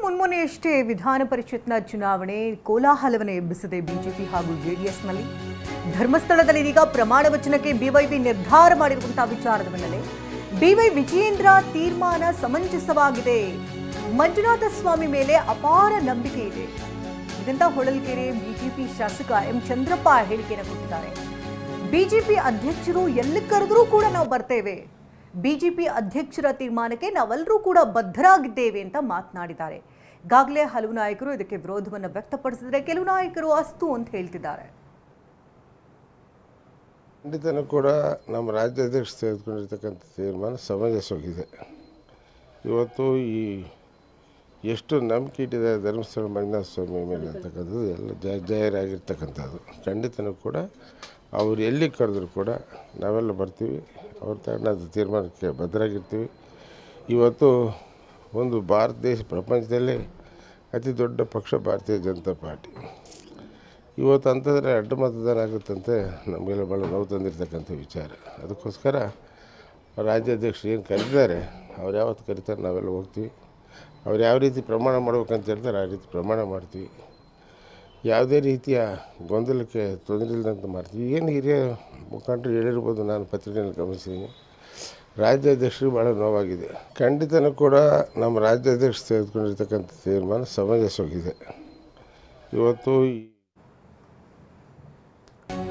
ಮುನ್ಮೊನೆಯಷ್ಟೇ ವಿಧಾನ ಪರಿಷತ್ನ ಚುನಾವಣೆ ಕೋಲಾಹಲವನ್ನು ಎಬ್ಬಿಸಿದೆ ಬಿಜೆಪಿ ಹಾಗೂ ಜೆಡಿಎಸ್ನಲ್ಲಿ. ಧರ್ಮಸ್ಥಳದಲ್ಲಿ ಇದೀಗ ಪ್ರಮಾಣ ವಚನಕ್ಕೆ ಬಿವೈವಿ ನಿರ್ಧಾರ ಮಾಡಿರುವಂತಹ ವಿಚಾರದ ಬೆನ್ನಲ್ಲೇ ಬಿವೈ ವಿಜಯೇಂದ್ರ ತೀರ್ಮಾನ ಸಮಂಜಸವಾಗಿದೆ. ಮಂಜುನಾಥ ಸ್ವಾಮಿ ಮೇಲೆ ಅಪಾರ ನಂಬಿಕೆ ಇದೆ. ಇದಂತ ಹೊಳಲ್ಕೆರೆ ಬಿಜೆಪಿ ಶಾಸಕ ಎಂ ಚಂದ್ರಪ್ಪ ಹೇಳಿಕೆಯನ್ನು ಕೊಟ್ಟಿದ್ದಾರೆ. ಬಿಜೆಪಿ ಅಧ್ಯಕ್ಷರು ಎಲ್ಲಿ ಕರೆದರೂ ಕೂಡ ನಾವು ಬರ್ತೇವೆ, ಬಿಜೆಪಿ ಅಧ್ಯಕ್ಷರ ತೀರ್ಮಾನಕ್ಕೆ ನಾವೆಲ್ಲರೂ ಕೂಡ ಬದ್ಧರಾಗಿದ್ದೇವೆ ಅಂತ ಮಾತನಾಡಿದ್ದಾರೆ. ಈಗಾಗಲೇ ಹಲವು ನಾಯಕರು ಇದಕ್ಕೆ ವಿರೋಧವನ್ನು ವ್ಯಕ್ತಪಡಿಸಿದರೆ ಕೆಲವು ನಾಯಕರು ಅಸ್ತು ಅಂತ ಹೇಳ್ತಿದ್ದಾರೆ. ಖಂಡಿತನೂ ಕೂಡ ನಮ್ಮ ರಾಜ್ಯಾಧ್ಯಕ್ಷ ತೆಗೆದುಕೊಂಡಿರ್ತಕ್ಕಂಥ ತೀರ್ಮಾನ ಸಮಂಜಸವಾಗಿದೆ. ಇವತ್ತು ಈ ಎಷ್ಟು ನಂಬಿಕೆ ಇಟ್ಟಿದ್ದಾರೆ ಧರ್ಮಸ್ಥಳ ಮಂಜುನಾಥ ಸ್ವಾಮಿ ಮೇಲೆ ಅಂತಕ್ಕಂಥದ್ದು ಎಲ್ಲ ಜಾಹೀರಾಗಿರ್ತಕ್ಕಂಥದ್ದು. ಖಂಡಿತನೂ ಕೂಡ ಅವ್ರು ಎಲ್ಲಿ ಕರೆದ್ರು ಕೂಡ ನಾವೆಲ್ಲ ಬರ್ತೀವಿ, ಅವ್ರ ತಗೊಂಡಂಥ ತೀರ್ಮಾನಕ್ಕೆ ಬದ್ಧರಾಗಿರ್ತೀವಿ. ಇವತ್ತು ಒಂದು ಭಾರತ ದೇಶ ಪ್ರಪಂಚದಲ್ಲೇ ಅತಿ ದೊಡ್ಡ ಪಕ್ಷ ಭಾರತೀಯ ಜನತಾ ಪಾರ್ಟಿ. ಇವತ್ತು ಅಂತಂದರೆ ಅಡ್ಡ ಮತದಾನ ಆಗುತ್ತಂತೆ ನಮಗೆಲ್ಲ ಭಾಳ ನೋವು ತಂದಿರ್ತಕ್ಕಂಥ ವಿಚಾರ. ಅದಕ್ಕೋಸ್ಕರ ರಾಜ್ಯಾಧ್ಯಕ್ಷರು ಏನು ಕರೆದಿದ್ದಾರೆ, ಅವ್ರು ಯಾವತ್ತು ಕರೀತಾರೆ ನಾವೆಲ್ಲ ಹೋಗ್ತೀವಿ. ಅವ್ರು ಯಾವ ರೀತಿ ಪ್ರಮಾಣ ಮಾಡ್ಬೇಕಂತ ಹೇಳ್ತಾರೆ ಆ ರೀತಿ ಪ್ರಮಾಣ ಮಾಡ್ತೀವಿ. ಯಾವುದೇ ರೀತಿಯ ಗೊಂದಲಕ್ಕೆ ತೊಂದರೆ ಇಲ್ಲದಂತ ಮಾಡ್ತೀವಿ. ಏನು ಹಿರಿಯ ಮುಖಂಡರು ಹೇಳಿರ್ಬೋದು, ನಾನು ಪತ್ರಿಕೆಯಲ್ಲಿ ಗಮನಿಸಿದ್ದೀನಿ. ರಾಜ್ಯಾಧ್ಯಕ್ಷರು ಭಾಳ ನೋವಾಗಿದೆ. ಖಂಡಿತನೂ ಕೂಡ ನಮ್ಮ ರಾಜ್ಯಾಧ್ಯಕ್ಷ ತೆಗೆದುಕೊಂಡಿರ್ತಕ್ಕಂಥ ತೀರ್ಮಾನ ಸಮಂಜಸವಾಗಿದೆ. ಇವತ್ತು